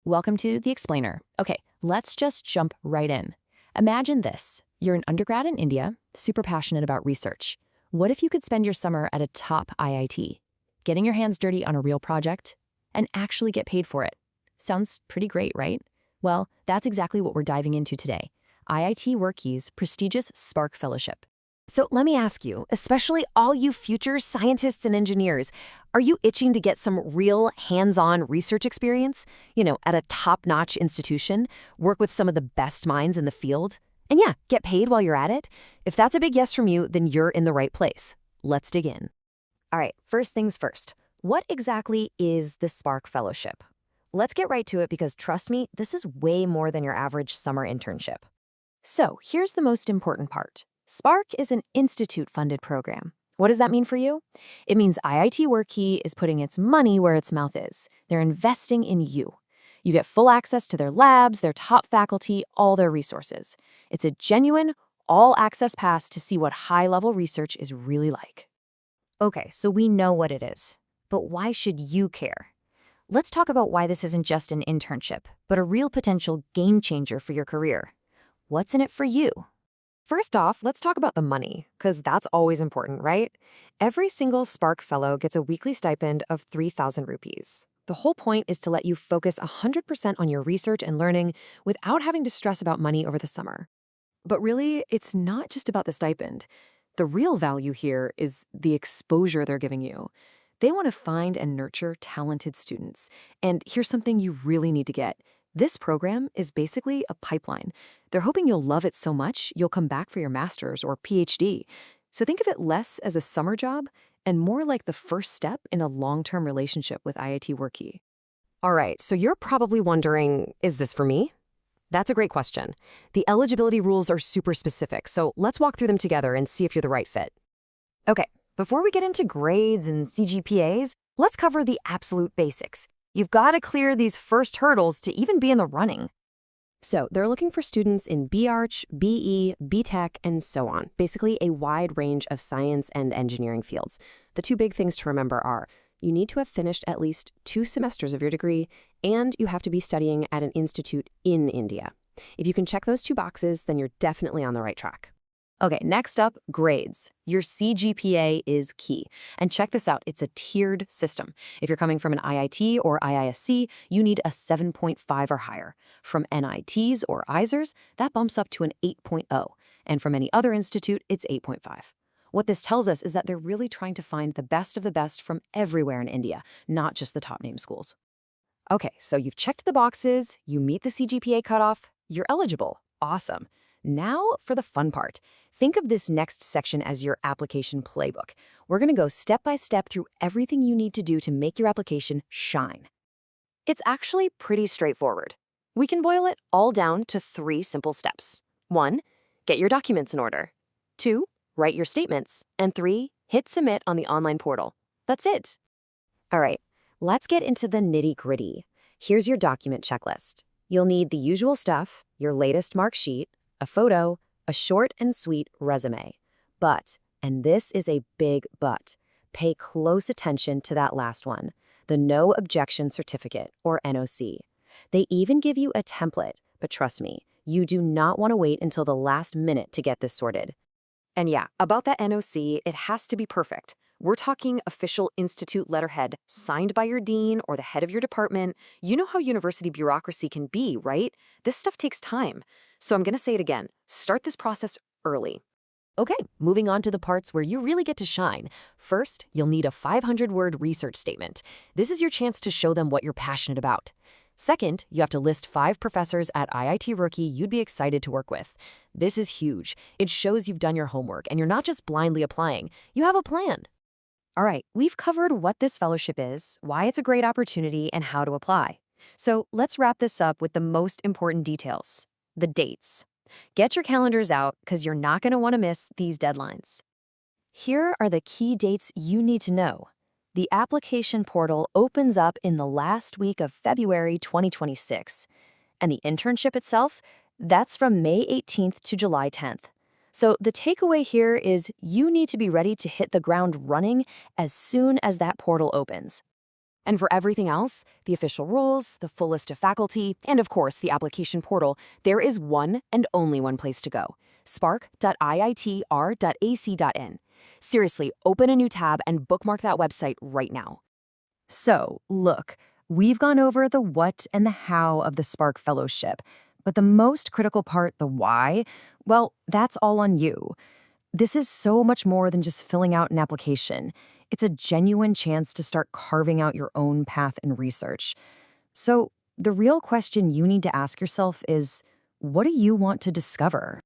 Welcome to The Explainer. Okay, let's just jump right in. Imagine this. You're an undergrad in India, super passionate about research. What if you could spend your summer at a top IIT, getting your hands dirty on a real project, and actually get paid for it? Sounds pretty great, right? Well, that's exactly what we're diving into today. IIT Roorkee's prestigious SPARK Fellowship. So let me ask you, especially all you future scientists and engineers, are you itching to get some real hands-on research experience? At a top-notch institution, work with some of the best minds in the field? And yeah, get paid while you're at it? If that's a big yes from you, then you're in the right place. Let's dig in. All right, first things first. What exactly is the SPARK Fellowship? Let's get right to it because trust me, this is way more than your average summer internship. So here's the most important part. SPARK is an institute-funded program. What does that mean for you? It means IIT Roorkee is putting its money where its mouth is. They're investing in you. You get full access to their labs, their top faculty, all their resources. It's a genuine, all-access pass to see what high-level research is really like. Okay, so we know what it is. But why should you care? Let's talk about why this isn't just an internship, but a real potential game changer for your career. What's in it for you? First off, let's talk about the money, because that's always important, right? Every single SPARK fellow gets a weekly stipend of 3,000 rupees. The whole point is to let you focus 100% on your research and learning without having to stress about money over the summer. But really, it's not just about the stipend. The real value here is the exposure they're giving you. They want to find and nurture talented students. And here's something you really need to get. This program is basically a pipeline. They're hoping you'll love it so much you'll come back for your master's or PhD. So think of it less as a summer job and more like the first step in a long-term relationship with IIT Roorkee. All right, so you're probably wondering, is this for me? That's a great question. The eligibility rules are super specific, so let's walk through them together and see if you're the right fit. Okay, before we get into grades and CGPAs, let's cover the absolute basics. You've got to clear these first hurdles to even be in the running. So they're looking for students in B.Arch, B.E., B.Tech, and so on. Basically a wide range of science and engineering fields. The two big things to remember are you need to have finished at least 2 semesters of your degree, and you have to be studying at an institute in India. If you can check those 2 boxes, then you're definitely on the right track. Okay, next up, grades. Your CGPA is key. And check this out, it's a tiered system. If you're coming from an IIT or IISc, you need a 7.5 or higher. From NITs or IISers, that bumps up to an 8.0. And from any other institute, it's 8.5. What this tells us is that they're really trying to find the best of the best from everywhere in India, not just the top name schools. Okay, so you've checked the boxes, you meet the CGPA cutoff, you're eligible. Awesome. Now for the fun part. Think of this next section as your application playbook. We're going to go step by step through everything you need to do to make your application shine. It's actually pretty straightforward. We can boil it all down to 3 simple steps. 1, get your documents in order. 2, write your statements. And 3, hit submit on the online portal. That's it. All right, let's get into the nitty-gritty. Here's your document checklist. You'll need the usual stuff, your latest mark sheet, a photo, a short and sweet resume. But, and this is a big but, pay close attention to that last one, the No Objection Certificate, or NOC. They even give you a template, but trust me, you do not want to wait until the last minute to get this sorted. And yeah, about that NOC, it has to be perfect. We're talking official institute letterhead, signed by your dean or the head of your department. You know how university bureaucracy can be, right? This stuff takes time. So I'm going to say it again. Start this process early. Okay, moving on to the parts where you really get to shine. First, you'll need a 500-word research statement. This is your chance to show them what you're passionate about. Second, you have to list 5 professors at IIT Roorkee you'd be excited to work with. This is huge. It shows you've done your homework and you're not just blindly applying. You have a plan. All right, we've covered what this fellowship is, why it's a great opportunity, and how to apply. So let's wrap this up with the most important details, the dates. Get your calendars out because you're not going to want to miss these deadlines. Here are the key dates you need to know. The application portal opens up in the last week of February 2026, and the internship itself, that's from May 18th to July 10th. So the takeaway here is you need to be ready to hit the ground running as soon as that portal opens. And for everything else, the official rules, the full list of faculty, and of course, the application portal, there is one and only one place to go: spark.iitr.ac.in. Seriously, open a new tab and bookmark that website right now. So, look, we've gone over the what and the how of the Spark Fellowship, but the most critical part, the why, well, that's all on you. This is so much more than just filling out an application. It's a genuine chance to start carving out your own path in research. So, the real question you need to ask yourself is, what do you want to discover?